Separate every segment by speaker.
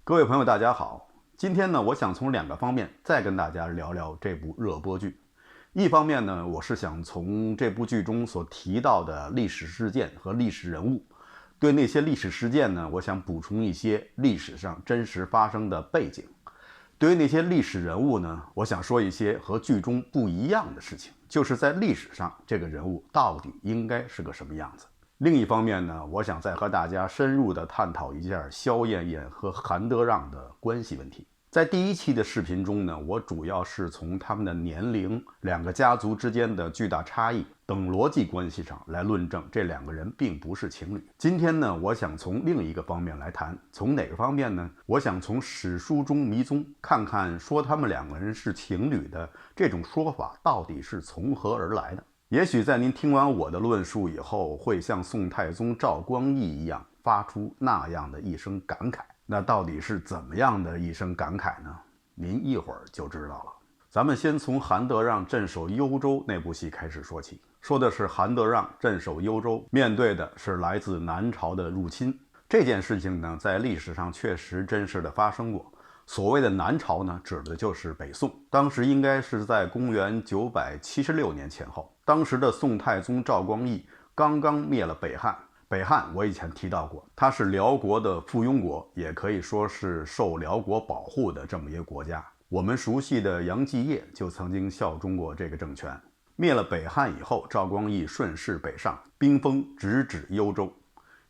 Speaker 1: 各位朋友，大家好。今天呢，我想从两个方面再跟大家聊聊这部热播剧。一方面呢，我是想从这部剧中所提到的历史事件和历史人物，对那些历史事件呢，我想补充一些历史上真实发生的背景。对于那些历史人物呢，我想说一些和剧中不一样的事情，就是在历史上这个人物到底应该是个什么样子。另一方面呢，我想再和大家深入地探讨一下萧燕燕和韩德让的关系问题。在第一期的视频中呢，我主要是从他们的年龄、两个家族之间的巨大差异等逻辑关系上来论证这两个人并不是情侣。今天呢，我想从另一个方面来谈，从哪个方面呢？我想从史书中迷踪，看看说他们两个人是情侣的这种说法到底是从何而来的。也许在您听完我的论述以后，会像宋太宗赵光义一样发出那样的一声感慨。那到底是怎么样的一声感慨呢？您一会儿就知道了。咱们先从韩德让镇守幽州那部戏开始说起，说的是韩德让镇守幽州，面对的是来自南朝的入侵。这件事情呢，在历史上确实真实的发生过。所谓的南朝呢，指的就是北宋，当时应该是在公元976年前后。当时的宋太宗赵光义刚刚灭了北汉。北汉我以前提到过，它是辽国的附庸国，也可以说是受辽国保护的这么一个国家。我们熟悉的杨继业就曾经效忠过这个政权。灭了北汉以后，赵光义顺势北上，兵锋直指幽州。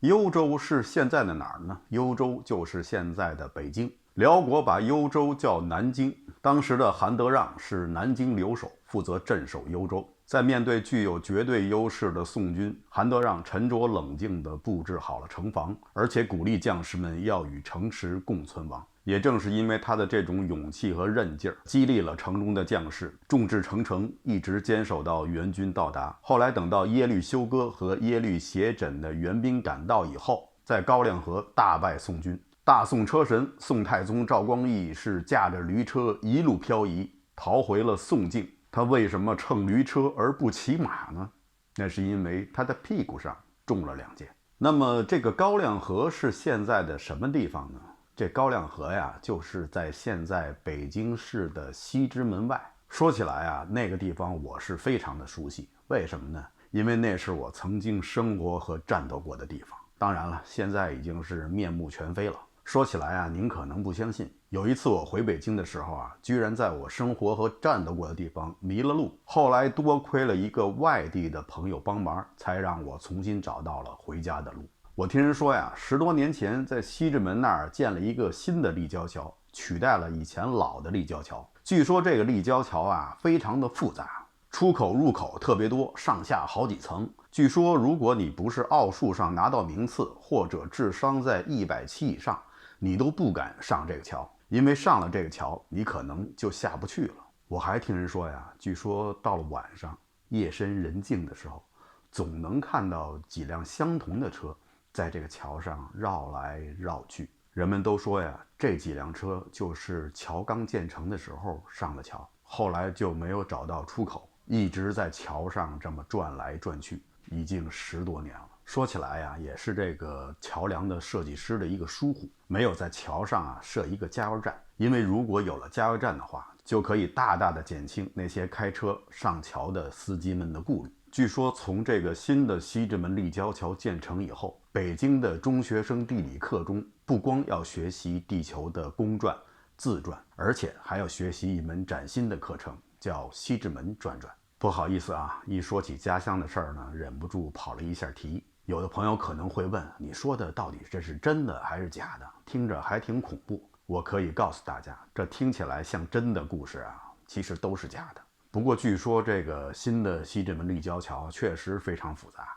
Speaker 1: 幽州是现在的哪儿呢？幽州就是现在的北京。辽国把幽州叫南京，当时的韩德让是南京留守，负责镇守幽州。在面对具有绝对优势的宋军，韩德让沉着冷静地布置好了城防，而且鼓励将士们要与城池共存亡。也正是因为他的这种勇气和韧劲儿，激励了城中的将士，众志成城，一直坚守到援军到达。后来等到耶律休哥和耶律斜轸的援兵赶到以后，在高粱河大败宋军。大宋车神宋太宗赵光义是驾着驴车一路漂移，逃回了宋境。他为什么乘驴车而不骑马呢？那是因为他的屁股上中了2箭。那么这个高粱河是现在的什么地方呢？这高粱河呀，就是在现在北京市的西直门外。说起来啊，那个地方我是非常的熟悉。为什么呢？因为那是我曾经生活和战斗过的地方。当然了，现在已经是面目全非了。说起来啊，您可能不相信，有一次我回北京的时候啊，居然在我生活和战斗过的地方迷了路。后来多亏了一个外地的朋友帮忙，才让我重新找到了回家的路。我听人说呀，10多年前在西直门那儿建了一个新的立交桥，取代了以前老的立交桥。据说这个立交桥啊，非常的复杂，出口入口特别多，上下好几层。据说如果你不是奥数上拿到名次，或者智商在170以上，你都不敢上这个桥，因为上了这个桥，你可能就下不去了。我还听人说呀，据说到了晚上，夜深人静的时候，总能看到几辆相同的车在这个桥上绕来绕去。人们都说呀，这几辆车就是桥刚建成的时候上的桥，后来就没有找到出口，一直在桥上这么转来转去，已经10多年了。说起来呀，也是这个桥梁的设计师的一个疏忽，没有在桥上设一个加油站。因为如果有了加油站的话，就可以大大的减轻那些开车上桥的司机们的顾虑。据说从这个新的西直门立交桥建成以后，北京的中学生地理课中不光要学习地球的公转、自转，而且还要学习一门崭新的课程，叫西直门转转。不好意思啊，一说起家乡的事儿呢，忍不住跑了一下题。有的朋友可能会问，你说的到底这是真的还是假的？听着还挺恐怖。我可以告诉大家，这听起来像真的故事啊，其实都是假的。不过据说这个新的西直门立交桥确实非常复杂，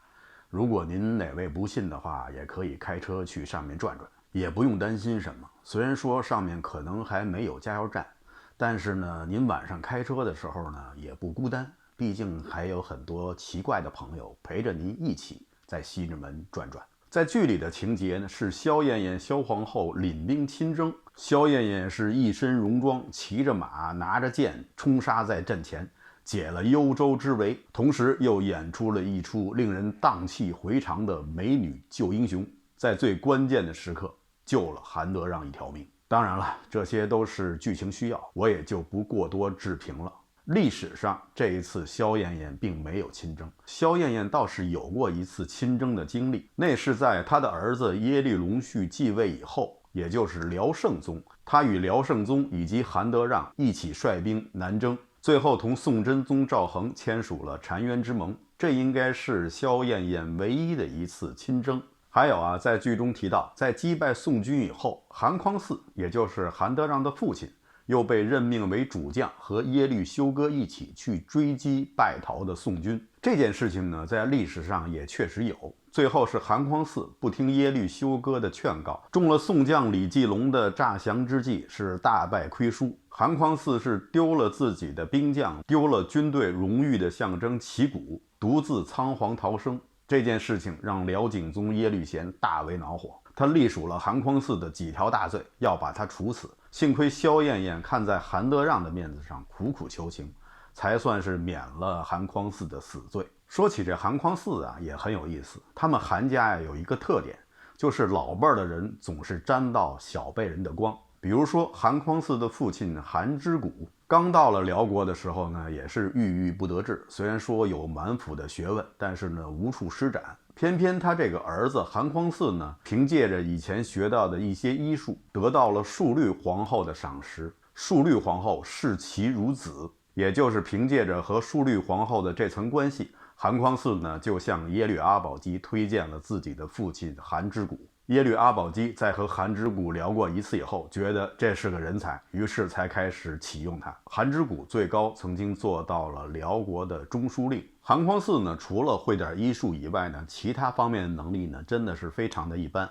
Speaker 1: 如果您哪位不信的话，也可以开车去上面转转，也不用担心什么。虽然说上面可能还没有加油站，但是呢，您晚上开车的时候呢，也不孤单，毕竟还有很多奇怪的朋友陪着您一起在西直门转转。在剧里的情节呢，是萧燕燕萧皇后领兵亲征，萧燕燕是一身戎装，骑着马，拿着剑，冲杀在阵前，解了幽州之围，同时又演出了一出令人荡气回肠的美女救英雄，在最关键的时刻救了韩德让一条命。当然了，这些都是剧情需要，我也就不过多置评了。历史上这一次萧燕燕并没有亲征，萧燕燕倒是有过一次亲征的经历，那是在她的儿子耶律隆绪继位以后，也就是辽圣宗，他与辽圣宗以及韩德让一起率兵南征，最后同宋真宗赵恒签署了澶渊之盟，这应该是萧燕燕唯一的一次亲征。还有啊，在剧中提到，在击败宋军以后，韩匡嗣，也就是韩德让的父亲，又被任命为主将，和耶律休哥一起去追击败逃的宋军。这件事情呢，在历史上也确实有。最后是韩匡嗣不听耶律休哥的劝告，中了宋将李继龙的诈降之计，是大败亏输。韩匡嗣是丢了自己的兵将，丢了军队荣誉的象征旗鼓，独自仓皇逃生。这件事情让辽景宗耶律贤大为恼火，他隶属了韩匡嗣的几条大罪，要把他处死。幸亏萧燕燕看在韩德让的面子上，苦苦求情，才算是免了韩匡嗣的死罪。说起这韩匡嗣啊，也很有意思。他们韩家呀有一个特点，就是老辈的人总是沾到小辈人的光。比如说韩匡嗣的父亲韩之谷，刚到了辽国的时候呢，也是郁郁不得志。虽然说有满腹的学问，但是呢无处施展。偏偏他这个儿子韩匡嗣呢，凭借着以前学到的一些医术，得到了淑律皇后的赏识。淑律皇后视其如子，也就是凭借着和淑律皇后的这层关系，韩匡嗣呢就向耶律阿保机推荐了自己的父亲韩之谷。耶律阿保机在和韩之谷聊过一次以后，觉得这是个人才，于是才开始启用他。韩之谷最高曾经做到了辽国的中书令。韩匡嗣呢，除了会点医术以外呢，其他方面的能力呢，真的是非常的一般。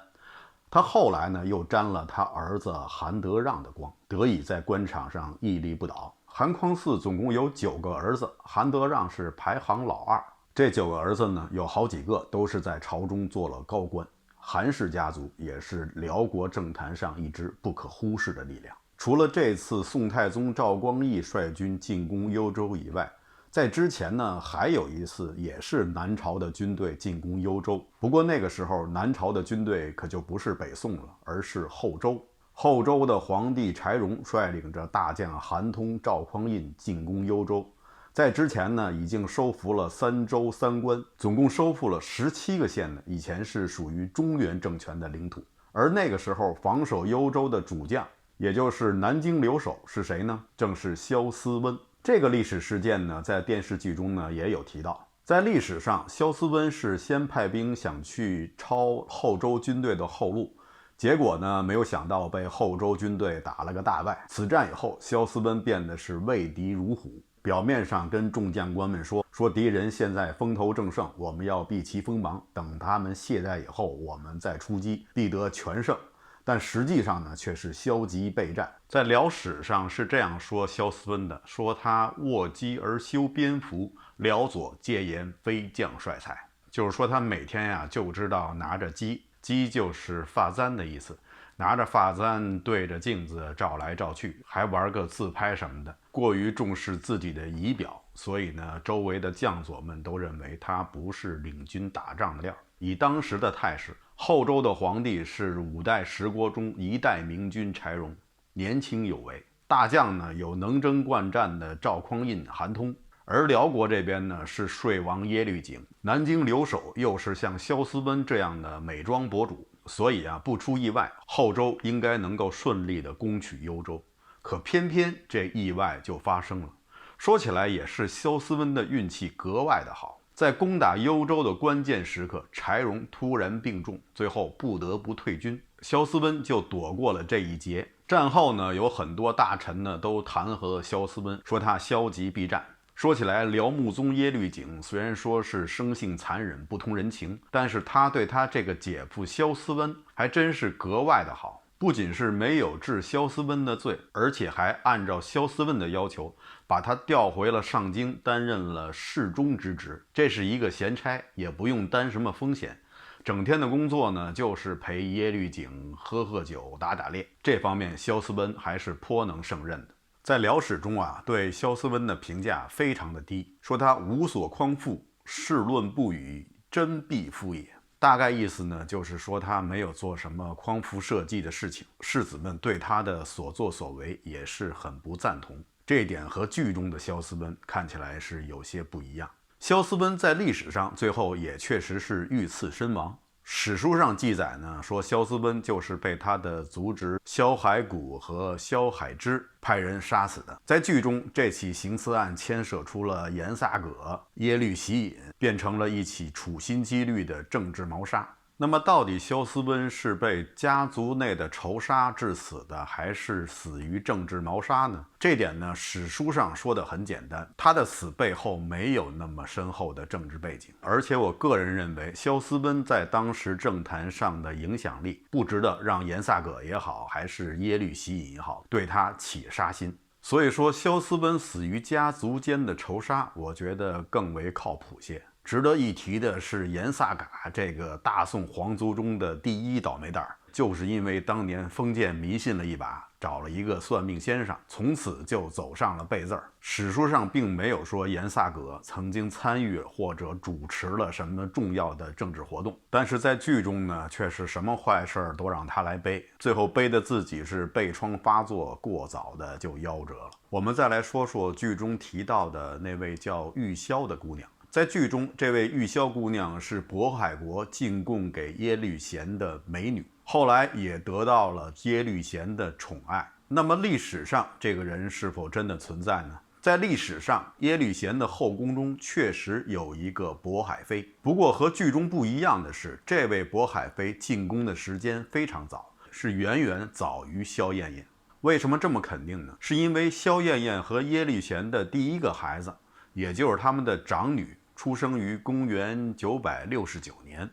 Speaker 1: 他后来呢，又沾了他儿子韩德让的光，得以在官场上屹立不倒。韩匡嗣总共有9个儿子，韩德让是排行老2。这9个儿子呢，有好几个都是在朝中做了高官。韩氏家族也是辽国政坛上一支不可忽视的力量。除了这次宋太宗赵光义率军进攻幽州以外，在之前呢，还有一次也是南朝的军队进攻幽州。不过那个时候南朝的军队可就不是北宋了，而是后周。后周的皇帝柴荣率领着大将韩通、赵匡胤进攻幽州。在之前呢，已经收服了3州3关，总共收复了17个县呢，以前是属于中原政权的领土。而那个时候防守幽州的主将，也就是南京留守是谁呢？正是萧思温。这个历史事件呢，在电视剧中呢也有提到。在历史上，萧思温是先派兵想去抄后周军队的后路，结果呢，没有想到被后周军队打了个大败。此战以后，萧思温变得是畏敌如虎，表面上跟众将官们说敌人现在风头正盛，我们要避其锋芒，等他们懈怠以后，我们再出击，必得全胜。但实际上呢，却是消极备战。在辽史上是这样说萧思温的，说他卧鸡而修边幅，辽左戒言非将帅才。就是说他每天呀就知道拿着鸡，鸡就是发簪的意思，拿着发簪对着镜子照来照去，还玩个自拍什么的，过于重视自己的仪表，所以呢，周围的将佐们都认为他不是领军打仗的料。以当时的态势，后周的皇帝是5代十国中1代明君柴荣，年轻有为，大将呢有能征惯战的赵匡胤、韩通，而辽国这边呢是税王耶律景，南京留守又是像萧思温这样的美妆博主，所以啊，不出意外，后周应该能够顺利的攻取幽州。可偏偏这意外就发生了。说起来也是萧思温的运气格外的好，在攻打幽州的关键时刻，柴荣突然病重，最后不得不退军，萧思温就躲过了这一劫。战后呢，有很多大臣呢都弹劾萧思温，说他消极避战。说起来，辽穆宗耶律景虽然说是生性残忍不通人情，但是他对他这个姐夫萧思温还真是格外的好，不仅是没有治萧思温的罪，而且还按照萧思温的要求把他调回了上京，担任了侍中之职。这是一个闲差，也不用担什么风险，整天的工作呢就是陪耶律景喝酒打猎，这方面萧思温还是颇能胜任的。在辽史中啊，对萧思温的评价非常的低，说他无所匡复，事论不语，真必夫也。大概意思呢，就是说他没有做什么匡扶社稷的事情，世子们对他的所作所为也是很不赞同。这一点和剧中的萧思温看起来是有些不一样。萧思温在历史上最后也确实是遇刺身亡。史书上记载呢，说萧思温就是被他的族侄萧海谷和萧海之派人杀死的。在剧中，这起行刺案牵涉出了严萨葛、耶律喜隐，变成了一起处心积虑的政治谋杀。那么到底萧思温是被家族内的仇杀致死的，还是死于政治谋杀呢？这点呢，史书上说的很简单，他的死背后没有那么深厚的政治背景。而且我个人认为，萧思温在当时政坛上的影响力，不值得让严萨葛也好，还是耶律喜隐也好，对他起杀心。所以说，萧思温死于家族间的仇杀，我觉得更为靠谱些。值得一提的是，严萨嘎这个大宋皇族中的第一倒霉蛋，就是因为当年封建迷信了一把，找了一个算命先生，从此就走上了背字儿。史书上并没有说严萨葛曾经参与或者主持了什么重要的政治活动，但是在剧中呢，却是什么坏事都让他来背，最后背的自己是背疮发作，过早的就夭折了。我们再来说说剧中提到的那位叫玉箫的姑娘。在剧中，这位玉箫姑娘是渤海国进贡给耶律贤的美女，后来也得到了耶律贤的宠爱。那么历史上这个人是否真的存在呢？在历史上，耶律贤的后宫中确实有一个渤海妃，不过和剧中不一样的是，这位渤海妃进宫的时间非常早，是远远早于萧燕燕。为什么这么肯定呢？是因为萧燕燕和耶律贤的第一个孩子，也就是他们的长女，出生于公元969年，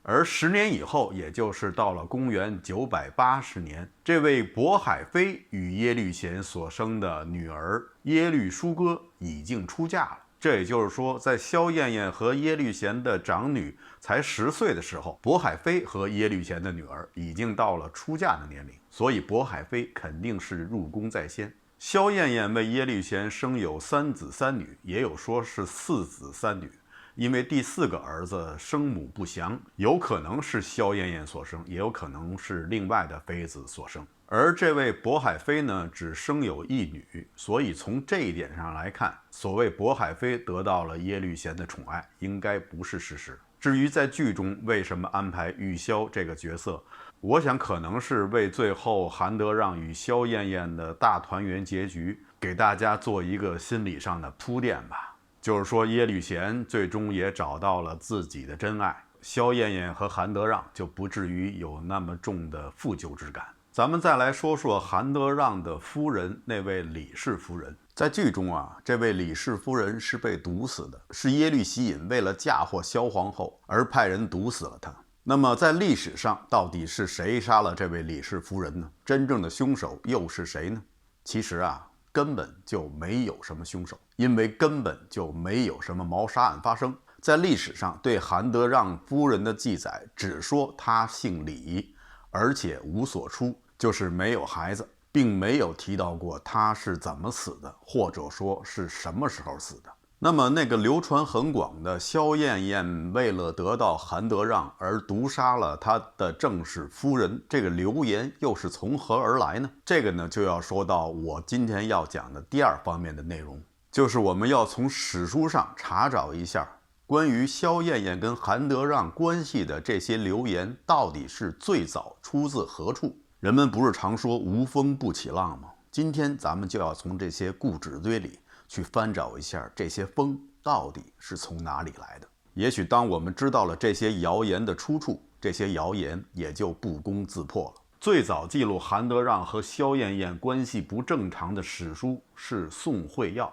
Speaker 1: 而10年以后，也就是到了公元980年，这位渤海妃与耶律贤所生的女儿耶律舒歌已经出嫁了。这也就是说，在萧燕燕和耶律贤的长女才10岁的时候，渤海妃和耶律贤的女儿已经到了出嫁的年龄，所以渤海妃肯定是入宫在先。萧燕燕为耶律贤生有3子3女，也有说是4子3女，因为第4个儿子生母不详，有可能是萧燕燕所生，也有可能是另外的妃子所生。而这位渤海妃呢，只生有1女，所以从这一点上来看，所谓渤海妃得到了耶律贤的宠爱，应该不是事实。至于在剧中为什么安排玉箫这个角色，我想可能是为最后韩德让与萧燕燕的大团圆结局给大家做一个心理上的铺垫吧。就是说，耶律贤最终也找到了自己的真爱，萧燕燕和韩德让就不至于有那么重的负疚之感。咱们再来说说韩德让的夫人，那位李氏夫人。在剧中啊，这位李氏夫人是被毒死的，是耶律喜隐为了嫁祸萧皇后而派人毒死了她。那么在历史上，到底是谁杀了这位李氏夫人呢？真正的凶手又是谁呢？其实啊，根本就没有什么凶手，因为根本就没有什么谋杀案发生。在历史上对韩德让夫人的记载只说她姓李，而且无所出，就是没有孩子，并没有提到过她是怎么死的，或者说是什么时候死的。那么那个流传很广的萧燕燕为了得到韩德让而毒杀了他的正室夫人，这个流言又是从何而来呢？这个呢就要说到我今天要讲的第2方面的内容，就是我们要从史书上查找一下关于萧燕燕跟韩德让关系的这些流言到底是最早出自何处。人们不是常说无风不起浪吗？今天咱们就要从这些故纸堆里去翻找一下这些风到底是从哪里来的。也许当我们知道了这些谣言的出处，这些谣言也就不攻自破了。最早记录韩德让和萧燕燕关系不正常的史书是《宋会要》。《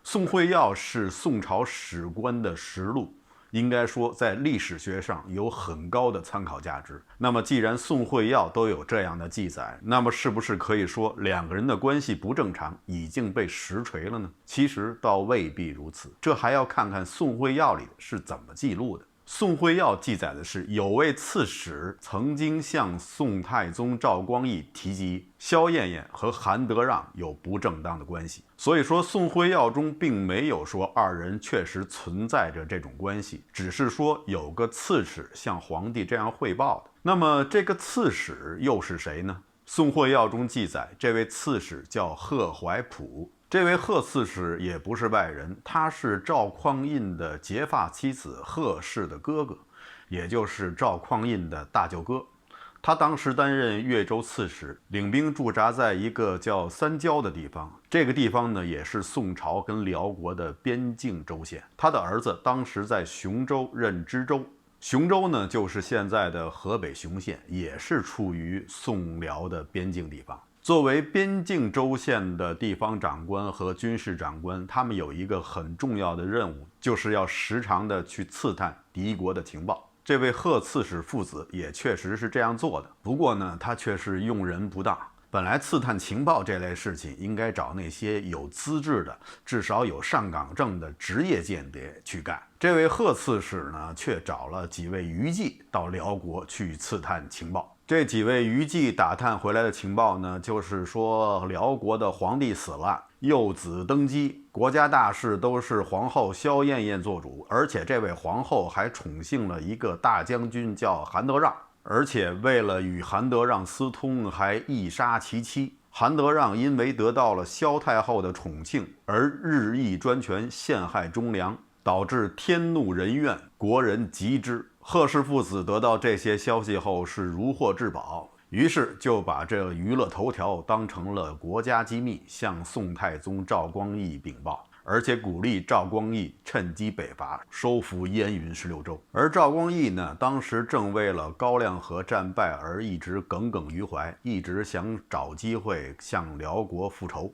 Speaker 1: 宋会要》是宋朝史官的实录，应该说在历史学上有很高的参考价值。那么既然《宋会要》都有这样的记载，那么是不是可以说2个人的关系不正常已经被实锤了呢？其实倒未必如此，这还要看看《宋会要》里是怎么记录的。《宋会要记载的是，有位刺史曾经向宋太宗赵光义提及萧燕燕和韩德让有不正当的关系，所以说宋会要中并没有说二人确实存在着这种关系，只是说有个刺史向皇帝这样汇报的。那么这个刺史又是谁呢？宋会要中记载，这位刺史叫贺怀朴。这位贺刺史也不是外人，他是赵匡胤的结发妻子贺氏的哥哥，也就是赵匡胤的大舅哥。他当时担任越州刺史，领兵驻扎在一个叫三郊的地方。这个地方呢，也是宋朝跟辽国的边境州县。他的儿子当时在雄州任知州，雄州呢就是现在的河北雄县，也是处于宋辽的边境地方。作为边境州县的地方长官和军事长官，他们有一个很重要的任务，就是要时常的去刺探敌国的情报。这位贺刺史父子也确实是这样做的，不过呢，他却是用人不当。本来刺探情报这类事情应该找那些有资质的，至少有上岗证的职业间谍去干。这位贺刺史呢，却找了几位娱妓到辽国去刺探情报。这几位娱妓打探回来的情报呢，就是说辽国的皇帝死了，幼子登基，国家大事都是皇后萧燕燕做主，而且这位皇后还宠幸了一个大将军叫韩德让，而且为了与韩德让私通，还缢杀其妻。韩德让因为得到了萧太后的宠幸，而日益专权，陷害忠良，导致天怒人怨，国人疾之。贺氏父子得到这些消息后是如获至宝，于是就把这娱乐头条当成了国家机密，向宋太宗赵光义禀报，而且鼓励赵光义趁机北伐，收复燕云16州。而赵光义呢，当时正为了高粱河战败而一直耿耿于怀，一直想找机会向辽国复仇。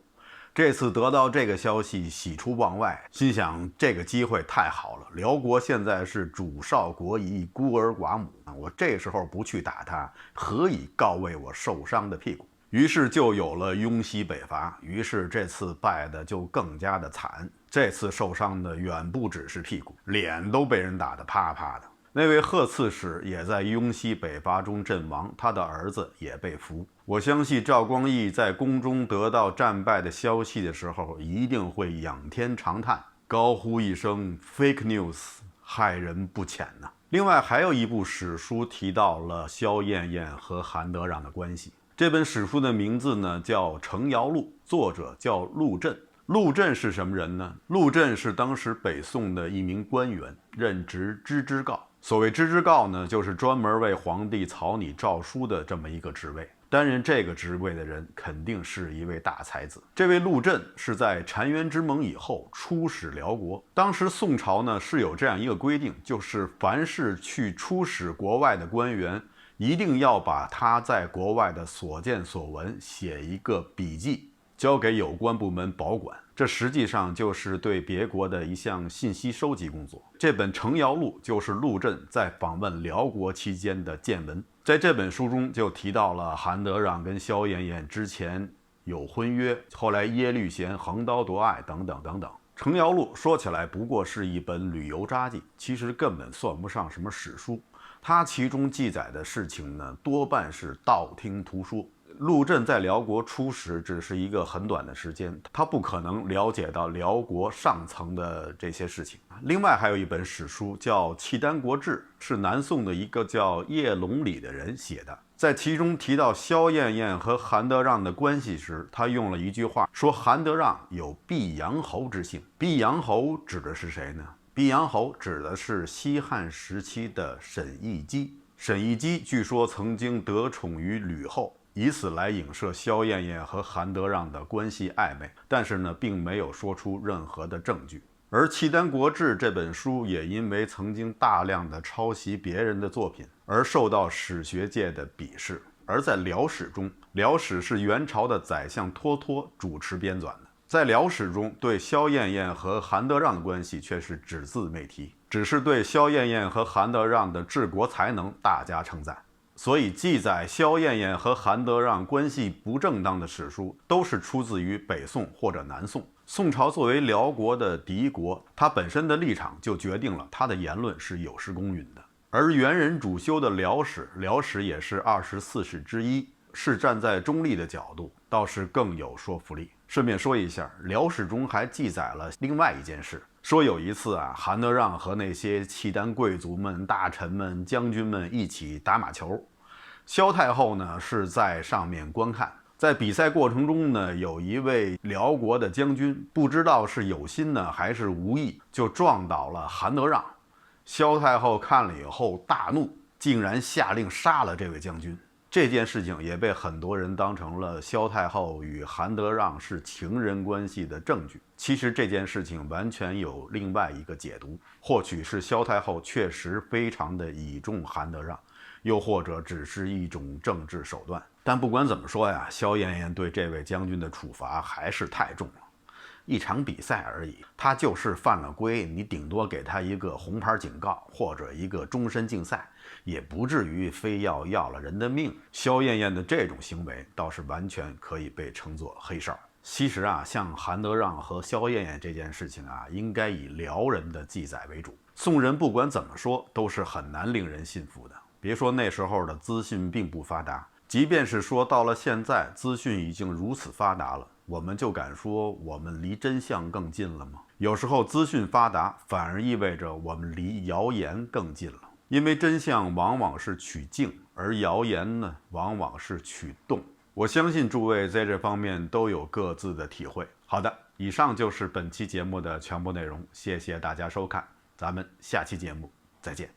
Speaker 1: 这次得到这个消息，喜出望外，心想这个机会太好了，辽国现在是主少国疑，孤儿寡母，我这时候不去打他，何以告慰我受伤的屁股？于是就有了雍西北伐，于是这次败的就更加的惨，这次受伤的远不只是屁股，脸都被人打得啪啪的。那位贺刺史也在雍西北伐中阵亡，他的儿子也被俘。我相信赵光义在宫中得到战败的消息的时候，一定会仰天长叹，高呼一声 fake news， 害人不浅呐。另外还有一部史书提到了萧燕燕和韩德让的关系，这本史书的名字呢叫《程瑶录》，作者叫陆震。陆震是什么人呢？陆震是当时北宋的一名官员，任职知之诰。所谓知之诰呢，就是专门为皇帝草拟诏书的这么一个职位。担任这个职位的人肯定是一位大才子。这位陆震是在澶渊之盟以后出使辽国。当时宋朝呢是有这样一个规定，就是凡是去出使国外的官员，一定要把他在国外的所见所闻写一个笔记，交给有关部门保管。这实际上就是对别国的一项信息收集工作。这本《程瑶录》就是陆震在访问辽国期间的见闻。在这本书中就提到了韩德让跟萧燕燕之前有婚约，后来耶律贤横刀夺爱等等等等。《程瑶录》说起来不过是一本旅游札记，其实根本算不上什么史书。它其中记载的事情呢，多半是道听途说。陆震在辽国出使只是一个很短的时间，他不可能了解到辽国上层的这些事情。另外还有一本史书叫《契丹国志》，是南宋的一个叫叶龙礼的人写的。在其中提到萧燕燕和韩德让的关系时，他用了一句话，说韩德让有毕阳侯之姓。毕阳侯指的是谁呢？毕阳侯指的是西汉时期的沈亦基。沈亦基据说曾经得宠于吕后，以此来影射萧燕燕和韩德让的关系暧昧，但是呢，并没有说出任何的证据。而《契丹国志》这本书也因为曾经大量的抄袭别人的作品，而受到史学界的鄙视。而在辽史中，辽史是元朝的宰相脱脱主持编纂的，在辽史中对萧燕燕和韩德让的关系却是只字未提，只是对萧燕燕和韩德让的治国才能大加称赞。所以记载萧燕燕和韩德让关系不正当的史书，都是出自于北宋或者南宋。宋朝作为辽国的敌国，它本身的立场就决定了它的言论是有失公允的。而元人主修的辽史也是24史之一，是站在中立的角度，倒是更有说服力。顺便说一下，辽史中还记载了另外一件事，说有一次韩德让和那些契丹贵族们、大臣们、将军们一起打马球，萧太后呢是在上面观看。在比赛过程中呢，有一位辽国的将军，不知道是有心呢还是无意，就撞倒了韩德让。萧太后看了以后大怒，竟然下令杀了这位将军。这件事情也被很多人当成了萧太后与韩德让是情人关系的证据。其实这件事情完全有另外一个解读，或许是萧太后确实非常的倚重韩德让，又或者只是一种政治手段。但不管怎么说呀，萧燕燕对这位将军的处罚还是太重了。一场比赛而已，他就是犯了规，你顶多给他一个红牌警告或者一个终身禁赛，也不至于非要了人的命。萧燕燕的这种行为倒是完全可以被称作黑哨。其实像韩德让和萧燕燕这件事情应该以辽人的记载为主。宋人不管怎么说都是很难令人信服的。别说那时候的资讯并不发达，即便是说到了现在，资讯已经如此发达了，我们就敢说我们离真相更近了吗？有时候资讯发达反而意味着我们离谣言更近了，因为真相往往是取静，而谣言呢往往是取动。我相信诸位在这方面都有各自的体会。好的，以上就是本期节目的全部内容，谢谢大家收看，咱们下期节目再见。